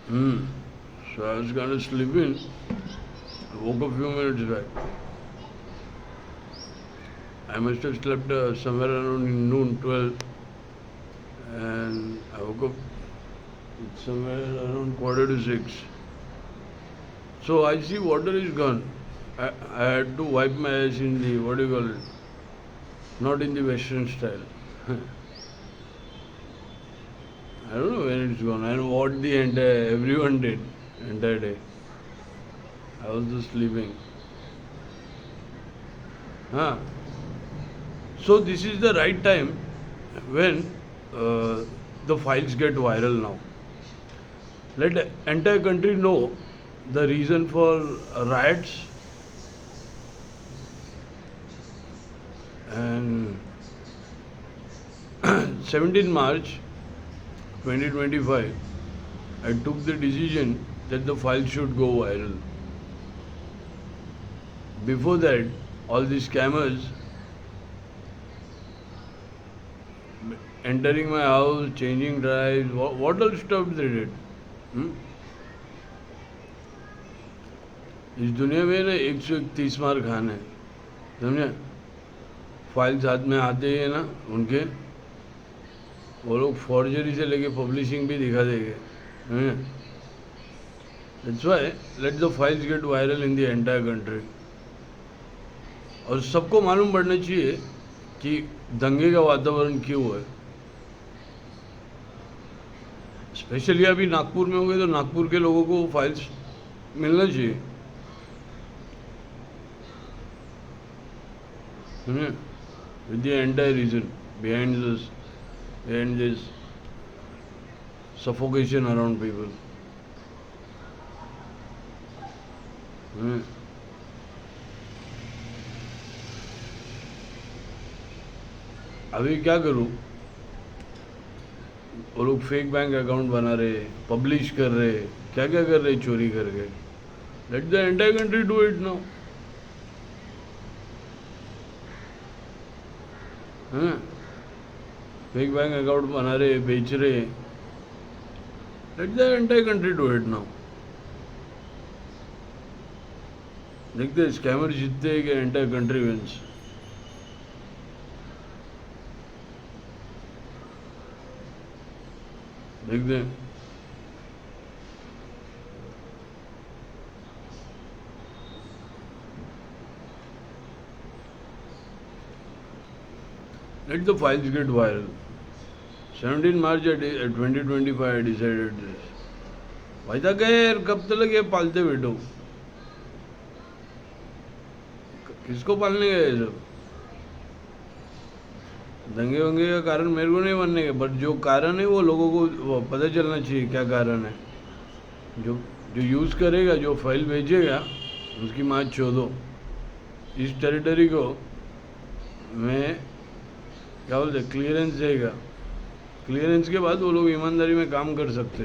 Hmm. So I was kind of sleeping. I woke a few minutes back. I must have slept somewhere around noon, 12, and I woke up somewhere around quarter to 6. So I see water is gone. I had to wipe my ass in the, what do you call it? Not in the Western style. I don't know when it's gone and what the entire, everyone did entire day. I was just sleeping. Huh. So this is the right time when the files get viral now. Let the entire country know the reason for riots and 17 March 2025 I took the decision that the file should go viral. Before that, all these scammers entering my house, changing drives, what all stuff they did. Hmm? इस दुनिया में ना 131 मार खान है, समझे? Files हाथ में आते ही है ना उनके, वो लोग फॉर्जरी से लेके पब्लिशिंग भी दिखा देंगे. That's why let the files get viral in the entire country. और सबको मालूम पड़ना चाहिए कि दंगे का वातावरण क्यों है. स्पेशली अभी नागपुर में हो गए तो नागपुर के लोगों को फाइल्स मिलना चाहिए. With the entire reason behind this suffocation around people. अभी क्या करूँ? वो लोग फेक बैंक अकाउंट बना रहे, पब्लिश कर रहे, क्या क्या कर रहे चोरी करके. Let the entire country do it now. Fake bank account बना रहे, बेच रहे. Let the entire country do it now. देखते स्कैमर जीतते हैं कि एंटायर कंट्री विंस. देखते हैं. Let the files get viral. 17 March 2025 I decided this. भाई था क्या यार, कब तक ये पालते बैठो? किसको पालने गए ये सब? दंगे वंगे का कारण मेरे को नहीं बनने के, बट जो कारण है वो लोगों को पता चलना चाहिए क्या कारण है. जो जो यूज़ करेगा, जो फाइल भेजेगा, उसकी माँ छोड़ो. इस टेरिटरी को मैं क्या बोलते क्लियरेंस देगा. क्लियरेंस के बाद वो लोग ईमानदारी में काम कर सकते,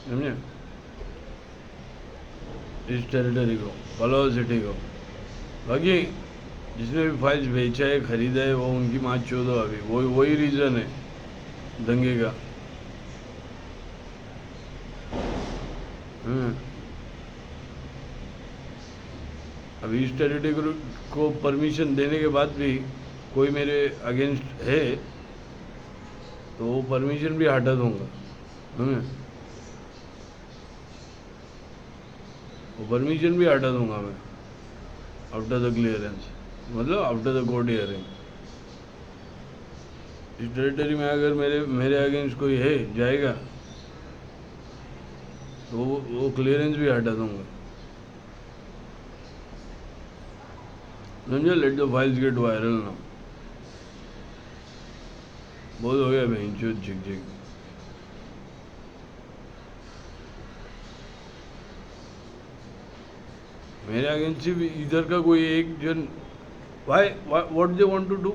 समझे? इस टेरिटरी को, पलाव सिटी को. बाकी जिसने भी फाइल्स बेचा है, खरीदा है, वो उनकी माँ चोदो. अभी वही रीज़न है दंगे का. अभी इस टेरिटरी को परमिशन देने के बाद भी कोई मेरे अगेंस्ट है तो वो परमिशन भी हटा दूंगा. वो परमिशन भी हटा दूंगा मैं आफ्टर द क्लियरेंस, मतलब आफ्टर द कोर्ट हियरिंग. इस टेरिटरी में अगर मेरे अगेंस्ट कोई है जाएगा तो वो क्लियरेंस भी हटा दूंगा. समझे? Let the files get viral now. बहुत हो गया बहन झिक. मेरे अगेंस्ट भी इधर का कोई एक जन, what they want to do?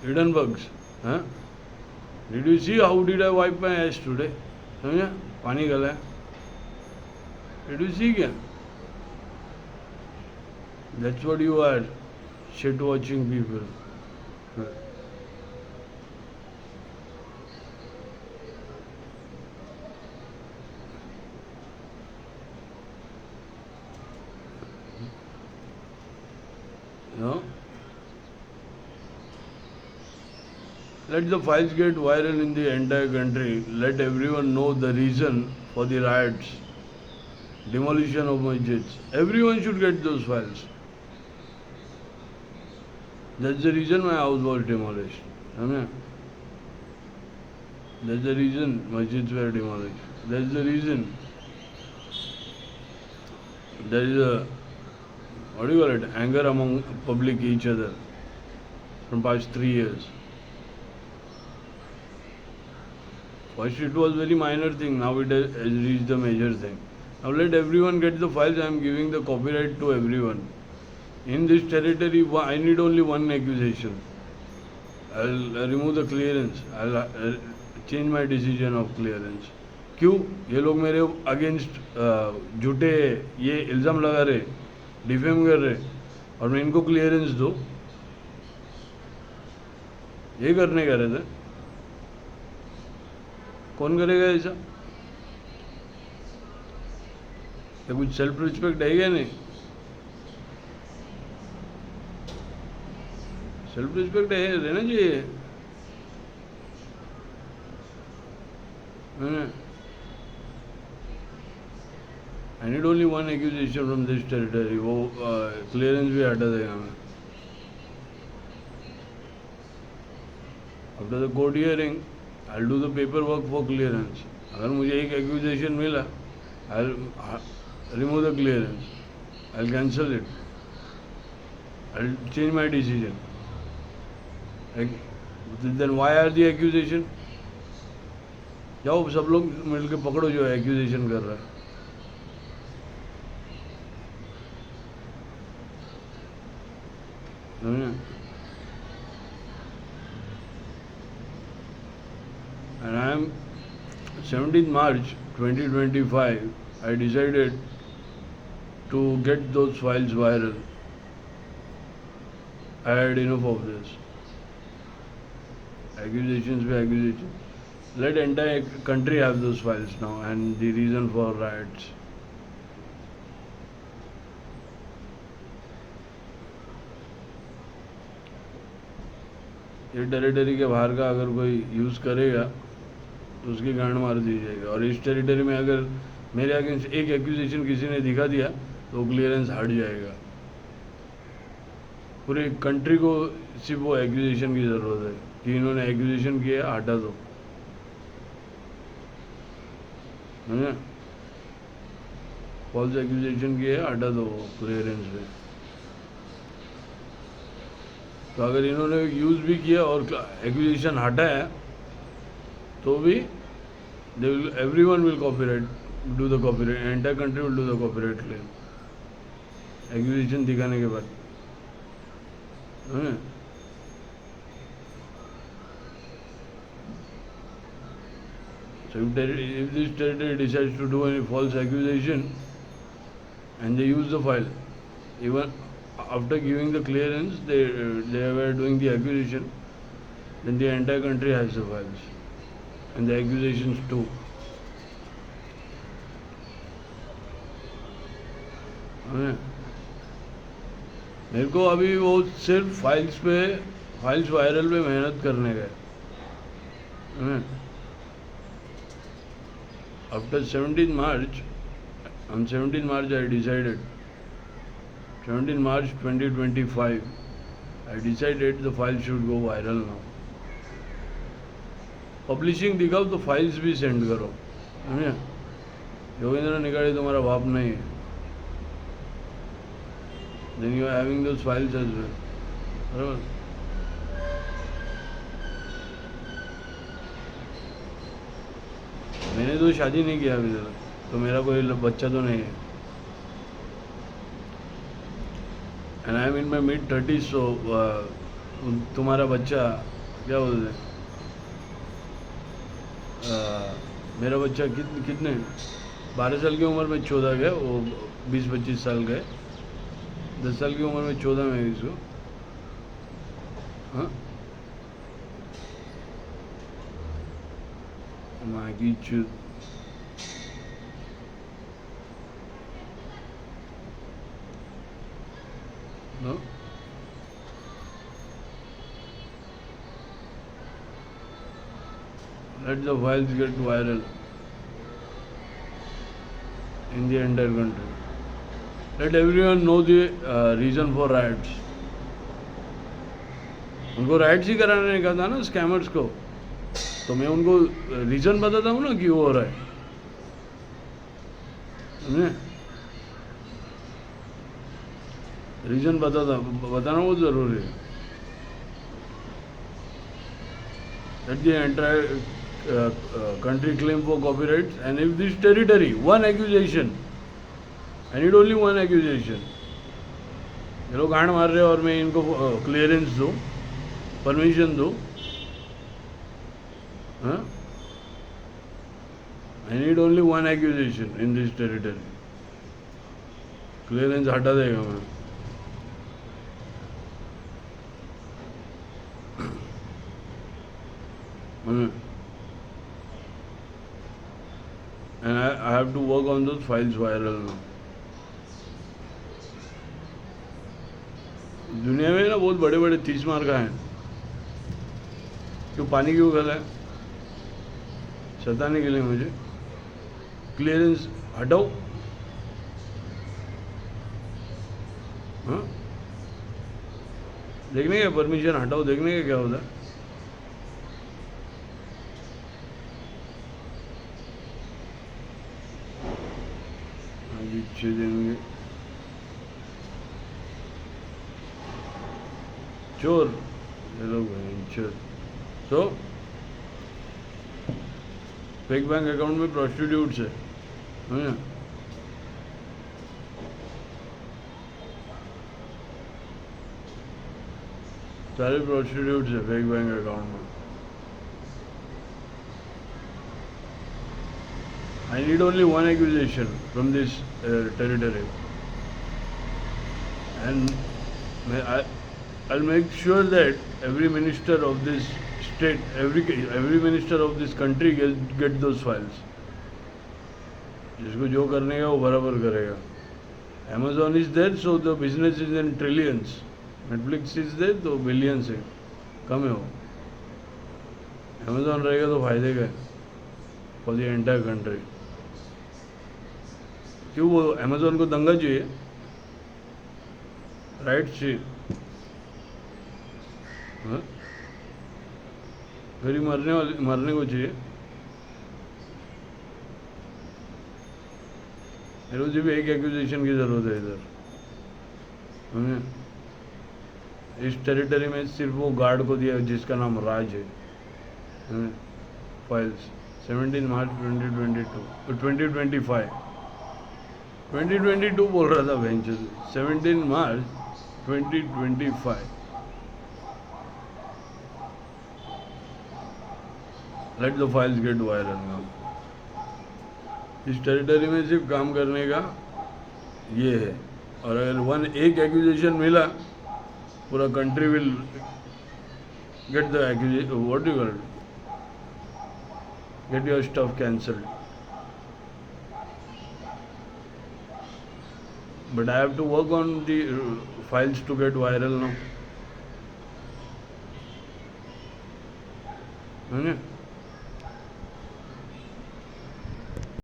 Hidden bugs. हाँ, did you see how did I wipe my ass today? समझा? पानी गला है. डिड यू सी क्या? That's what you are, shit watching people. No? Let the files get viral in the entire country. Let everyone know the reason for the riots, demolition of masjids. Everyone should get those files. That's the reason my house was demolished. That's the reason masjids were demolished. That's the reason there is a, what do you call it, anger among public each other from past 3 years. First it was very minor thing, now it has reached a major thing. Now let everyone get the files. I am giving the copyright to everyone. In this territory, I need only one accusation. I'll remove the clearance. I'll change my decision of clearance. क्यों ये लोग मेरे against झूठे ये इल्ज़ाम लगा रहे, defame कर रहे, और मैं इनको क्लियरेंस दूँ? ये करने का रहे थे? कौन करेगा ऐसा? क्या कुछ सेल्फ रिस्पेक्ट है क्या? नहीं, सेल्फ रिस्पेक्ट है, रहना चाहिए। I need only one accusation from this territory, वो क्लियरेंस भी हटा देगा मैं। After the court hearing I will do the paper work for clearance. अगर मुझे एक एक्यूजेशन मिला, I will remove the clearance, I will cancel it, I will change my decision. Then why are the accusation? जाओ सब लोग मिलकर पकड़ो जो एक्यूजेशन कर रहा है। And I am 17th March 2025, I decided to get those files viral. I had enough of this. Accusations by accusations. Let entire country have those files now and the reason for riots. ये territory के बाहर का अगर कोई use करेगा तो उसकी गांड मार दी जाएगी। और इस टेरिटरी में अगर मेरे अगेंस्ट एक एक्यूजेशन किसी ने दिखा दिया तो क्लियरेंस हट जाएगा। पूरे कंट्री को सिर्फ वो एक्यूजेशन की ज़रूरत है कि इन्होंने एक्यूजेशन किया, हटा दो, है ना? फॉल्स एक्यूजेशन किया, हटा दो क्लियरेंस में। तो अगर इन्होंने यूज़ भी किया और एक्यूजेशन हटाया तो भी everyone will copyright, do the copyright, entire country will do the copyright claim accusation दिखाने के बाद, है ना? So if this territory decides to do any false accusation and they use the file, even after giving the clearance, they were doing the accusation, then the entire country has the files and the accusations too. मेरे को अभी वो सिर्फ files viral पे मेहनत करने का है। After 17th March, on 17th March I decided, 17th March 2025, I decided the file should go viral now. Publishing दिखाओ तो फाइल्स भी सेंड करो, है ना? योगेंद्र निकाले तुम्हारा बाप नहीं है, then you are having those files as well, बराबर? मैंने तो शादी नहीं किया अभी तक, तो मेरा कोई बच्चा तो नहीं है। And I am in my mid-30s, सो तुम्हारा बच्चा क्या बोलते हैं, मेरा बच्चा कितने 12 साल की उम्र में 14 गए, वो 20-25 साल गए, 10 साल की उम्र में 14 में इसको, हाँ माँ की चूत। No Let the files get viral in the entire country. Let everyone know the reason for riots. उनको राइट्स ही कराने का था ना स्कैमर्स को, तो मैं उनको रीज़न बताता हूँ ना कि वो हो रहा है, समझे? रीज़न बताना बहुत ज़रूरी है. Let the entire country claim for copyrights, and if this territory, one accusation, I need only one accusation. ये लोग गांड मार रहे हैं और मैं इनको क्लियरेंस दूँ, परमिशन दो, हाँ? I need only one accusation in this territory. Clearance हटा देगा मैं. And I have to work on those files viral now. दुनिया में ना बहुत बड़े बड़े 30 मार का हैं. क्यों पानी क्यों गला है? सताने के लिए मुझे. क्लियरेंस हटाओ, हाँ? देखने का परमिशन हटाओ, देखने का क्या होता है. अच्छे देंगे चोर ये लोग चोर. तो फेक बैंक अकाउंट में प्रोस्टिट्यूट्स है, सारे प्रोस्टिट्यूट्स है फेक बैंक अकाउंट में. I need only one accusation from this territory, and I'll make sure that every minister of this state, every minister of this country get those files. जिसको जो करने का वो बराबर करेगा. Amazon is there, so the business is in trillions. Netflix is there, तो billions है, कम है वो. Amazon रहेगा तो फायदे का है for the entire country. क्यों वो अमेज़ॉन को दंगा चाहिए, राइट चाहिए, हाँ? गरीब मरने को चाहिए. मेरे को सिर्फ एक एक्यूजेशन की ज़रूरत है इधर, हाँ? इस टेरिटरी में सिर्फ वो गार्ड को दिया जिसका नाम राज है, हाँ? फाइल्स 17 मार्च 2022 बोल रहा था bench. 17 March 2025. Let the files get viral now. इस टेरिटरी में सिर्फ काम करने का ये है, और अगर एक एक्यूजेशन मिला, पूरा country will get the accusation. What you call, get your stuff cancelled. But I have to work on the files to get viral now.